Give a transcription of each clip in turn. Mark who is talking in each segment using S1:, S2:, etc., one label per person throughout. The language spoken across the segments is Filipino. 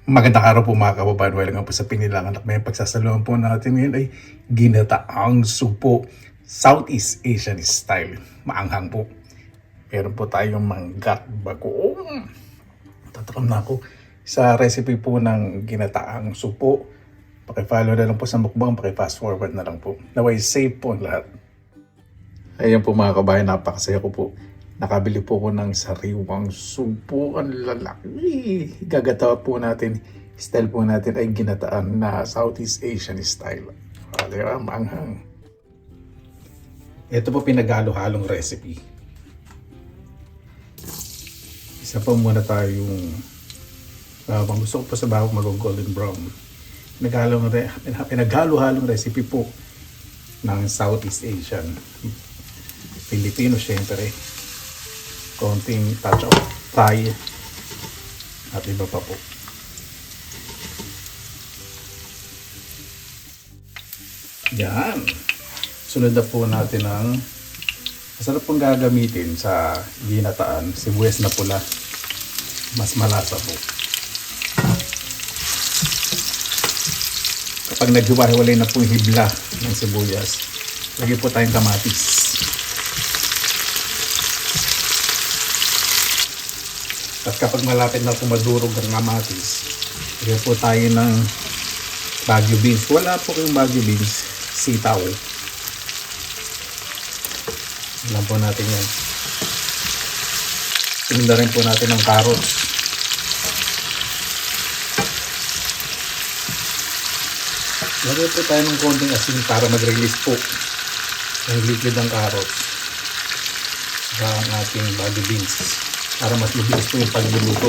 S1: Magandang araw po mga kababayan. Welcome po sa Pinilangan at may pagsasaluhan po natin ngayon ay ginataang supo. Southeast Asian style. Maanghang po. Meron po tayong manggat bagoong. Tatakam na ako sa recipe po ng ginataang supo. Pakifollow na lang po sa mukbang, pakifast forward na lang po. Naway safe po ang lahat. Ayan po mga kabayan, napakasaya ko po. Nakabili po ko ng sariwang supo. Ang lalaki. Gagatawa po natin. Style po natin ay ginataan na Southeast Asian style. Diba? Maanghang. Ito po pinagalo-halong recipe. Isa po muna tayong gusto ko po sa bawang mag-golden brown. Pinaghalo-halong recipe po ng Southeast Asian. Filipino syempre. Konting touch of Thai at iba pa po. Yan. Sunod na po natin ang masarap pong gagamitin sa ginataan, sibuyas na pula. Mas malasa po. Kapag naghiwa-hiwalay na pong hibla ng sibuyas, lagyan po tayong kamatis. At kapag malapit na po madurog ang kamatis, lagyan po tayo ng Baguio beans. Wala po kayong Baguio beans, sitaw. Alam po natin yan. Sinunda rin po natin ng carrots. Lagyan po tayo ng konting asin para mag-release po ng liquid ng carrots sa ating Baguio beans para mas mabilis po yung pagluluto.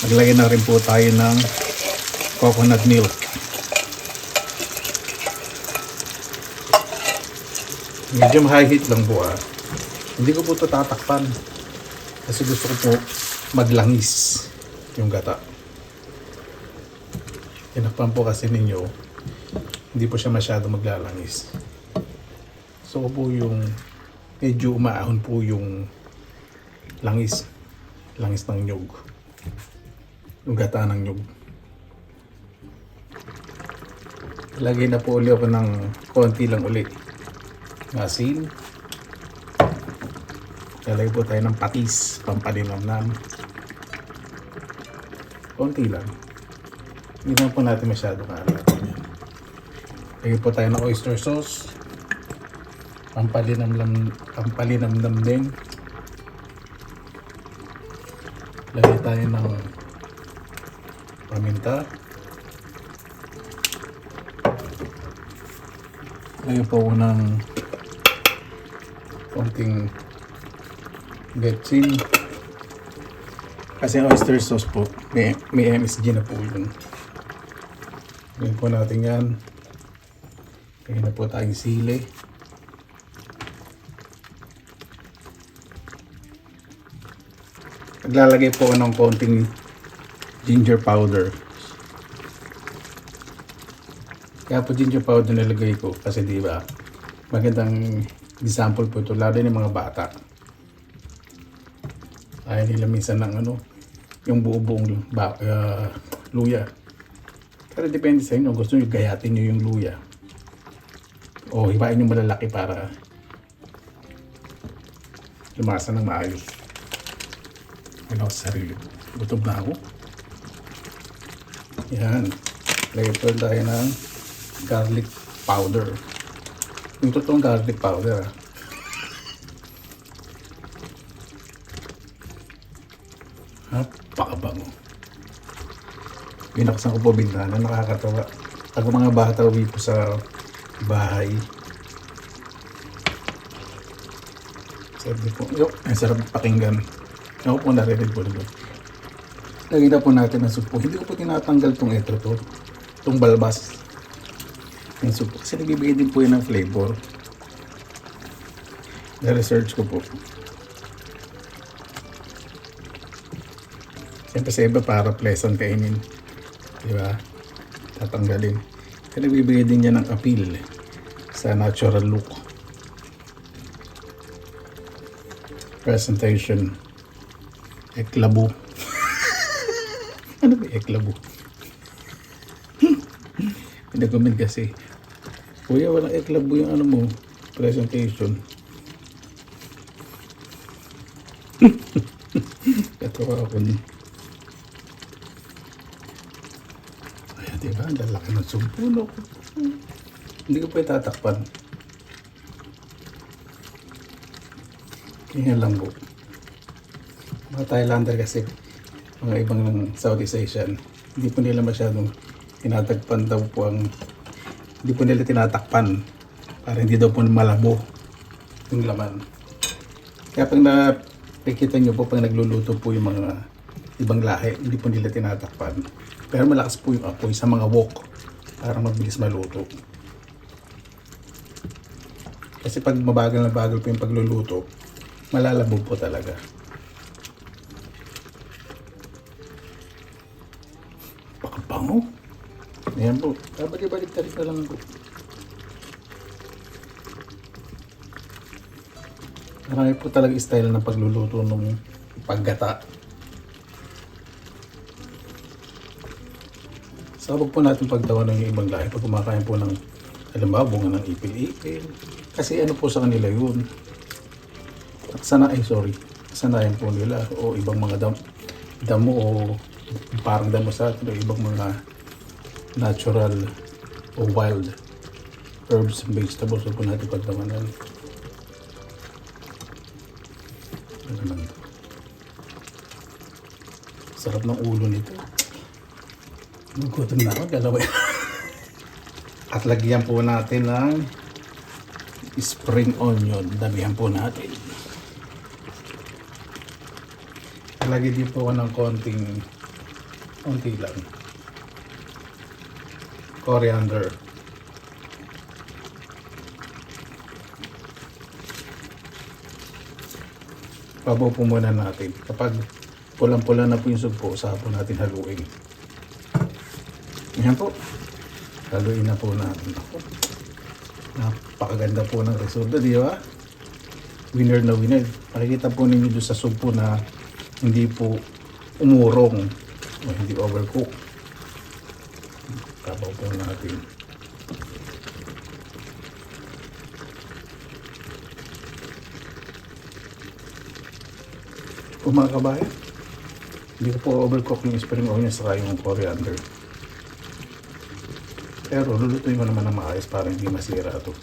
S1: Maglagay na rin po tayo ng coconut milk. Medium high heat lang po . Hindi ko po ito tatakpan kasi gusto ko po maglangis yung gata. Tinakpan po kasi ninyo, hindi po siya masyado maglalangis. So po yung medyo umaahon po yung langis ng nyug. Yung gata ng nyug. Lagay na po ulit ako ng konti lang ulit ng asin. Lalagay po tayo ng patis, pampalinamnam. Konti lang. Hindi na po natin masyado kaalat. Lagay po tayo ng oyster sauce. Pampalinamnam din. Lagay tayo ng paminta. Lagay po ko ng konting betsin. Kasi oyster sauce po, may MSG na po yun. Lagyan po natin yan. Lagyan na po tayong sili. Naglalagay po ako ng konting ginger powder. Kaya po ginger powder nilagay ko kasi diba magandang example po ito lalo ng mga bata. Ayaw nila minsan ng yung buong luya. Pero depende sa inyo, gusto nyo gayatin nyo yung luya o hibain nyo malalaki para lumasa ng maayos. Ano sa sarili ko. Gutom na ako. Yan. Lagay po tayo ng garlic powder. Yung totoong garlic powder . Napakabango. Binaksan ko po bintana. Nakakatawa. Pag mga bata uwi po sa bahay. Sabi po, ang sarap pakinggan. Ako po narinig po nito. Lagyan na po natin ang supo. Hindi ko po tinatanggal itong balbas ng supo. Kasi nagbibigay din po yan ng flavor. Na-research ko po. Siyempre sa iba para pleasant kainin. Diba? Tatanggalin. Kasi nagbibigay din yan ng appeal sa natural look. presentation. Eklabo. Ano ba eklabo? Pinag-comment kasi, kuya walang eklabo yung ano mo, presentation. Katawa ako ni. Ayan, diba? Ang lalaki ng sumpulo. Hindi ko pa itatakpan. Kaya lang po. Mga Thailander kasi, mga ibang ng Southeast Asian, hindi po nila masyadong tinatagpan daw po ang, hindi po nila tinatakpan para hindi daw po malabo yung laman. Kaya pag nakikita nyo po, pag nagluluto po yung mga ibang lahi, hindi po nila tinatakpan. Pero malakas po yung apoy sa mga wok para mabilis maluto. Kasi pag mabagal na bagal po yung pagluluto, malalabog po talaga. Pakabango. Ayan po. Balik-balik na lang po. Marami po talaga style ng pagluluto ng paggata. Sabog po natin pagtawanan yung ibang lahi pag kumakain po ng halimbawa bunga ng ipil-ipil. Kasi ano po sa kanila yun. Sanayan po nila o ibang mga damo o parang damo sa atin o ibang mga natural o wild herbs and vegetables o po natin pagtawanan. Ano naman ito? Sarap ng ulo nito. Nagutom na ako, dalawa. At lagyan po natin ng spring onion. Damihan po natin. Lagyan din po ng konti lang. Coriander. Pabaw po muna natin. Kapag pulang-pula na po yung sugpo, saka po natin haluin. Ayan po. Haluin na po natin. Napakaganda po ng resulta, di ba? Winner na winner. Makikita po ninyo doon sa sugpo na hindi po umurong o hindi overcook. Pabaw po natin. Kung mga kabayan, hindi ko po overcook yung spring onion saka yung coriander. Pero lulutuin ko naman ng maayos para hindi masira ito.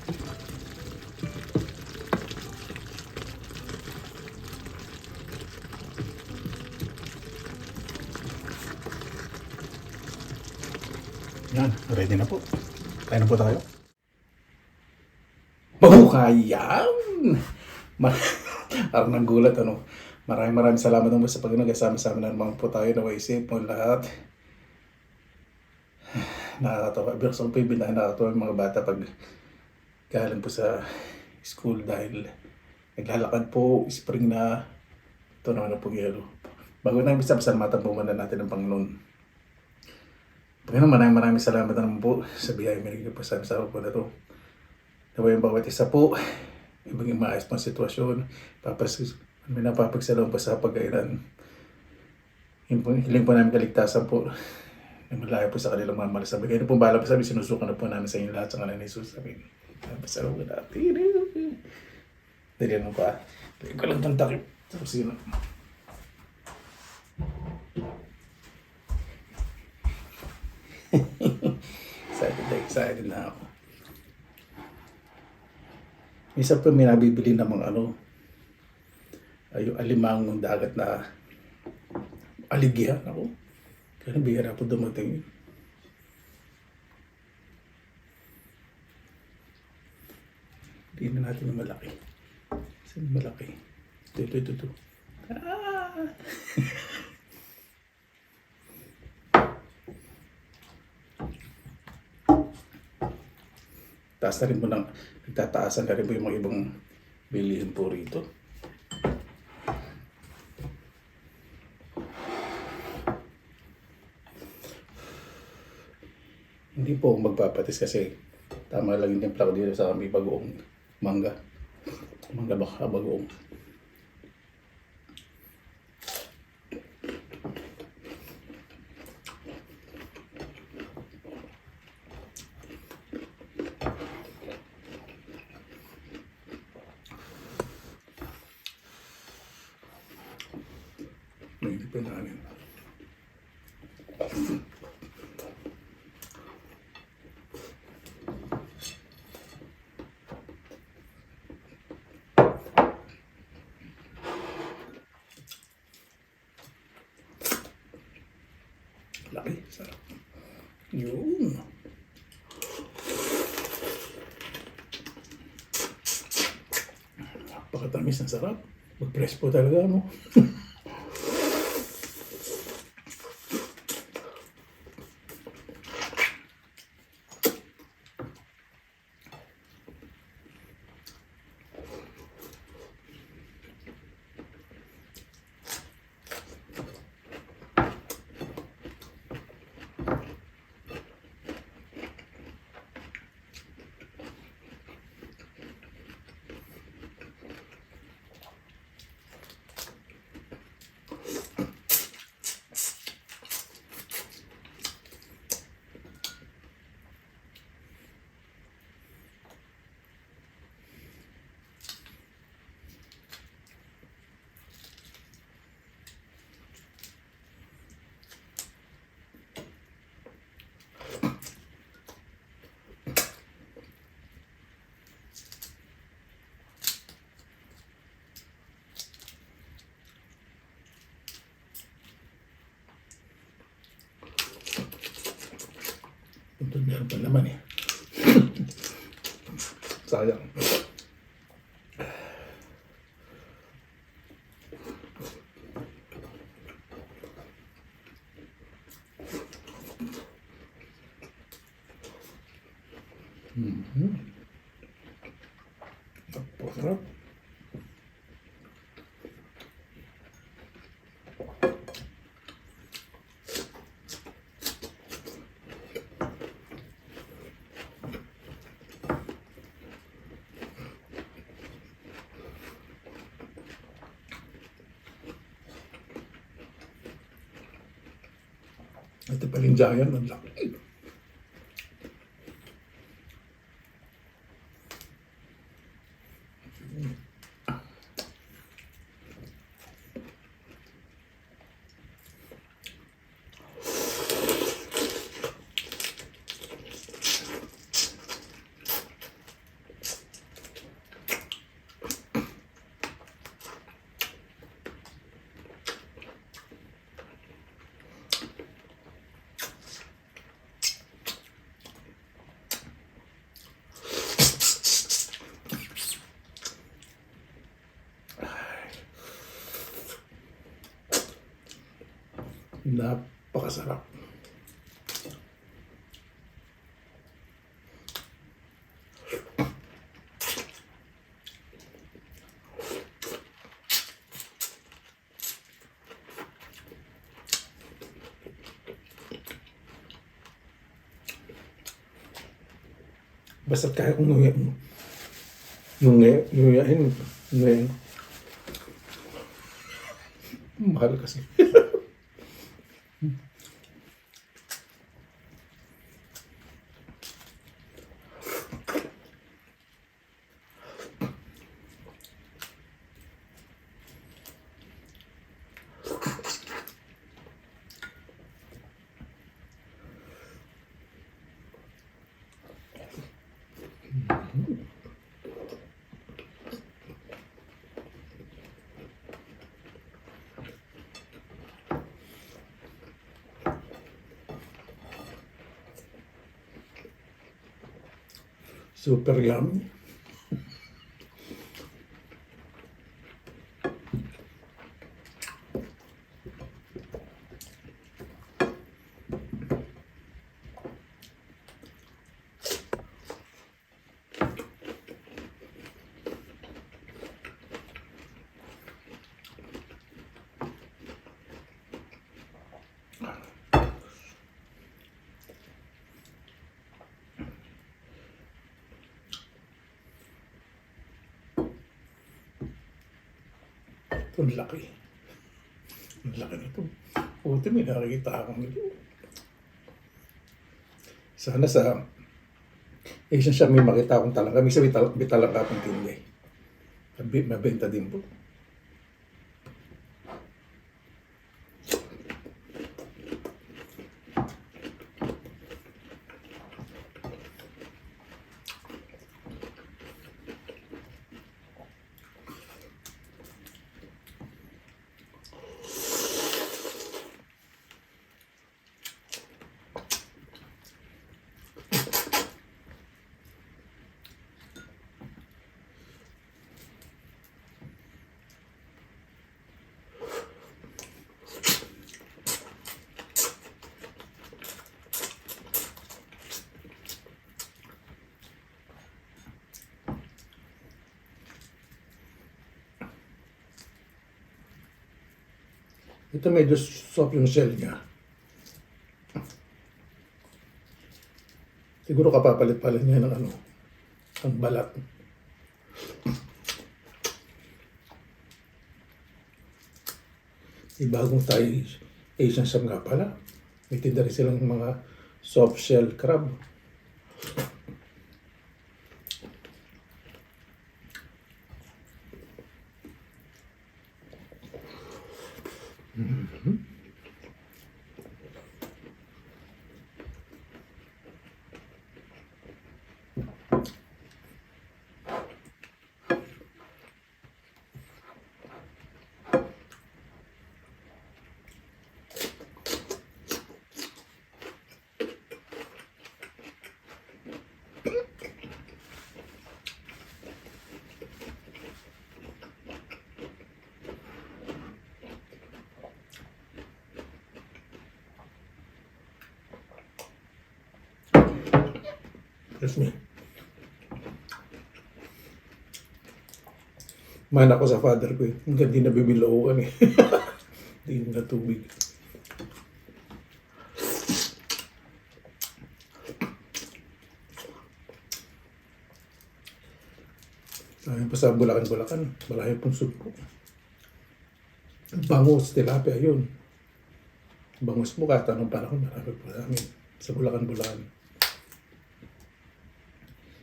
S1: Yan, ready na po. Kain na po tayo. Bukayan! Parang nanggulat, ano? Maraming salamat naman sa pag-nagasama-sama na naman po tayo. Naway safe mo lahat. Nakakatawa. Pero sa nakakatawa yung mga bata pag galing po sa school dahil naglalakad po, spring na. Ito naman na po yelo. Bago na pasalamatan po muna natin ng Panginoon. Panginoon, maraming salamat naman po sa biyaya may po sa po na ito. Naway yung bawat isa po, ibang maayos pang sitwasyon, may napapagsalong pa sa pagkailan. Hiling po namin kaligtasan po na malayo po sa kanilang mga malasabi. Kaya po bahala po sabi, sinusukan na po namin sa inyo lahat sa kanila ni Jesus. Sabi, napasalaw ka natin. Dali ano pa. Dali ko lang itong takip. Tapos yun. Excited na ako. Minsan po may nabibili ng mga yung alimang ng dagat na aligyan ako. Kaya bihira po dumating. Hindi na natin yung malaki. Saan yung malaki? Ito. Ah! Taas na rin po nagtataasan na rin po yung mga ibang bilihin po rito. Hindi po magpapatis kasi tama lang yung timpla ko dito sa kami bagoong mangga. Mangga baka bagoong. May hindi pa nanin. Laki, sarap. Yun. Napakatamis ng sarap. Mag-press po talaga, no? Ito meron pa naman eh. Sayang. Napakasarap. Ito paling giant, ang laki. Napakasarap. Basta't kaya kong nguyain, mahal kasi. Super yummy. Ito, ang laki. Ang laki nito. Puti, may nakikita akong ito. Sana sa Asian shop may makita akong talaga. May sabi may talaga akong tinday. Mabenta din po. Ito medyo soft yung shell niya. Siguro kapapalit-palit niya ng ang balat. Bagong Thai Asian shop nga pala. May tinda rin silang mga soft shell crab. That's me. Mana ko sa father ko eh. Hanggang di nabibilao kami. Di na tubig. Ayun pa sa Bulacan. Malayo pong sugpo. Bangus, tilapia yun. Bangus mo kahit anong panahon. Marami po namin. Sa Bulacan.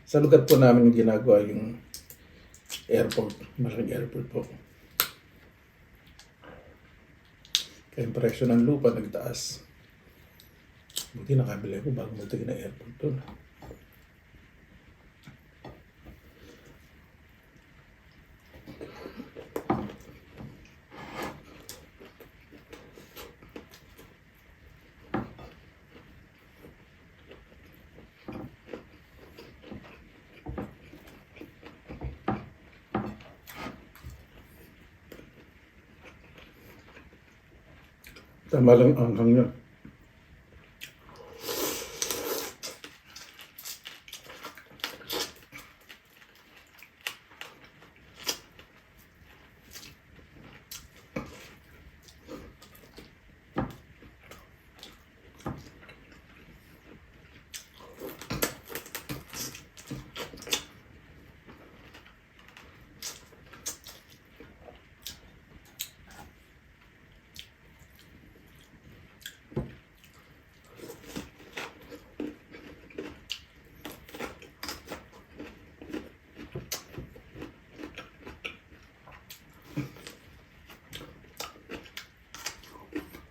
S1: Sa lugar po namin yung ginagawa yung airport. Malaking airport po. Kaya yung presyo ng lupa nagtaas. Buti nakabili ko bago magtagin na airport doon. Tama lang ang anghang niya.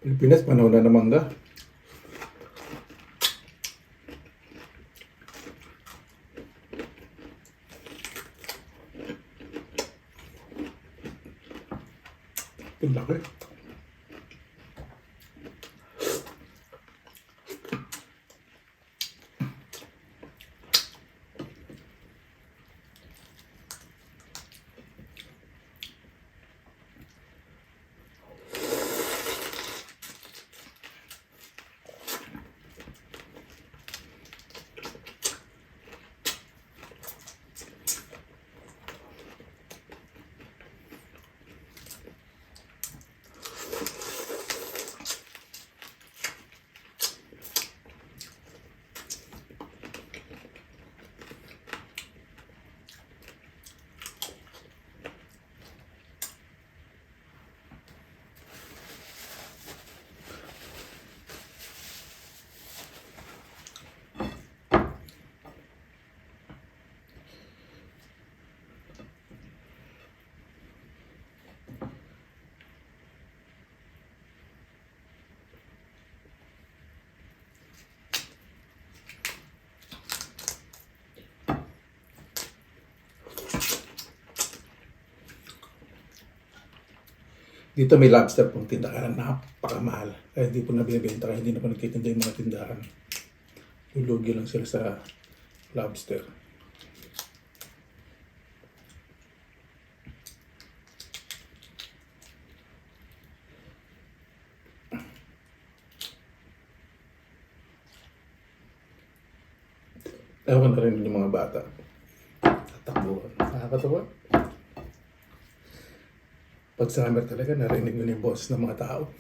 S1: Pilipinas, panahon na ng mangga. Ang laki. Dito may lobster pong tindahan, napakamahal. Kaya hindi po na binibenta, kaya hindi na po nagtitinda yung mga tindahan. Lulugi lang sila sa lobster. Ewan na rin yung mga bata. Tatakbuhan. Nakakatawa. Pag summer talaga, narinig mo na yung boses ng mga tao.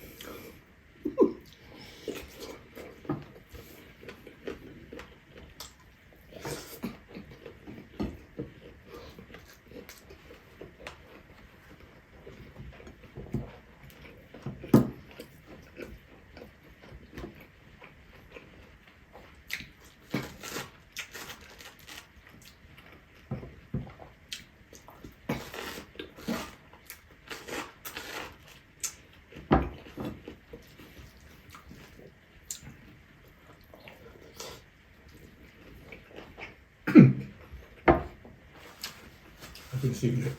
S1: Ating siglo.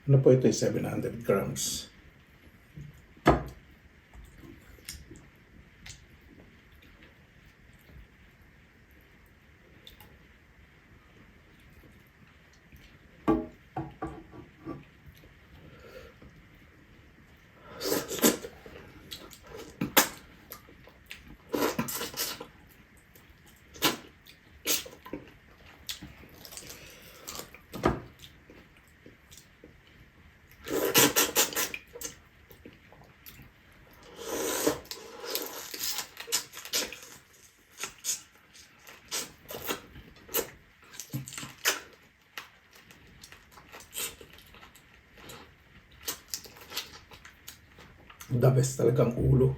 S1: Ano po ito? 700 grams. The best talagang ulo.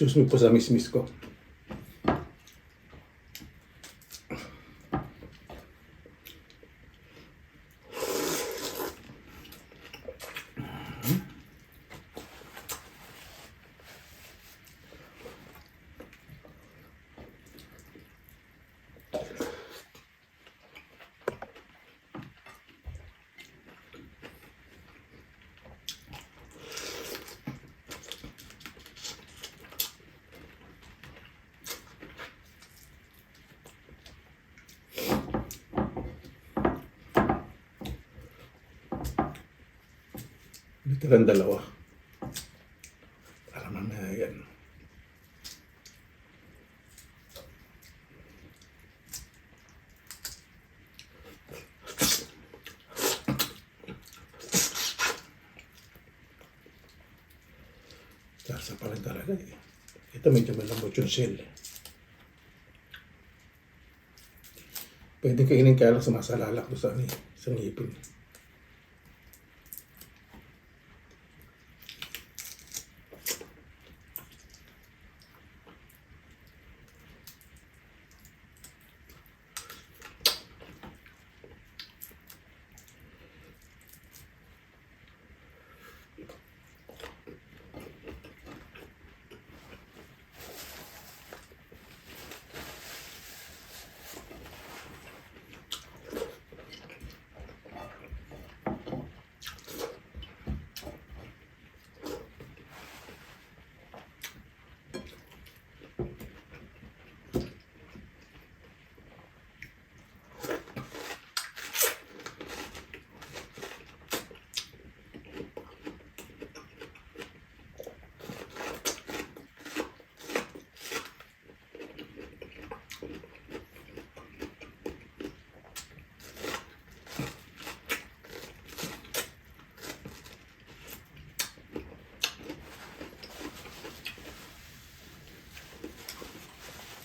S1: Excuse me po sa miss ko. Literal dalawa. Para mamaya yan. Sarsa pa rin talaga eh. Ito medyo malambot yung shell. Pwede kainin kaya lang sumasalalak doon sa ngipin.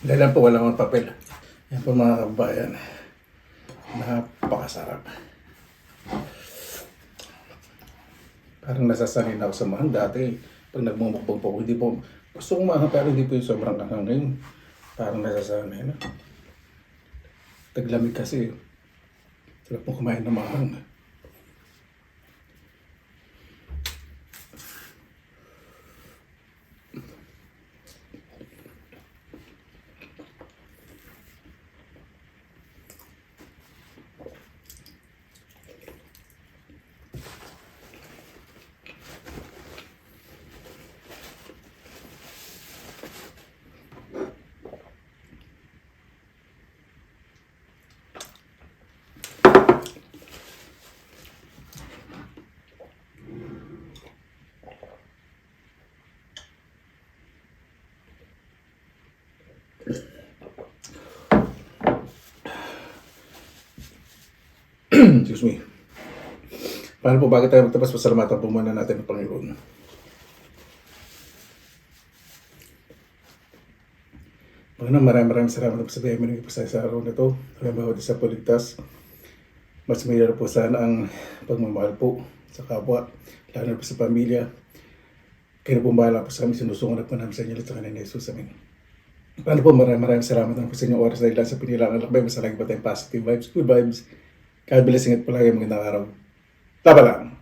S1: Dahil lang po wala akong papel. Yan po mga kabayan. Napakasarap. Parang nasasanay na ako sa mahang dati. Pag nagmumukbang po ako, hindi po, gusto kong mahang pero hindi po yung sobrang kahang ngayon. Parang nasasanay na. Taglamig kasi. Sarap po kumain ng mahang. Excuse me. Paano po, bakit tayo magtabas? Pasalamatan po muna natin ang Panginoon. Panginoon, maraming salamat po sa biyaya mo ng ipasay sa araw na ito. Ang bawat isa po ligtas. Mas mahirap po sana ang pagmamahal po sa kapwa, lalo na po sa pamilya. Kaya po bahala po sa kami, sinusungan na po namin sa inyo at sa kanina Jesus. Amen. Paano po, maraming salamat po sa inyong oras dahil lang sa pinilangan lakbay. Mas lagi pa tayong positive vibes, good vibes. God blessing at palagi magandang araw. Taba lang!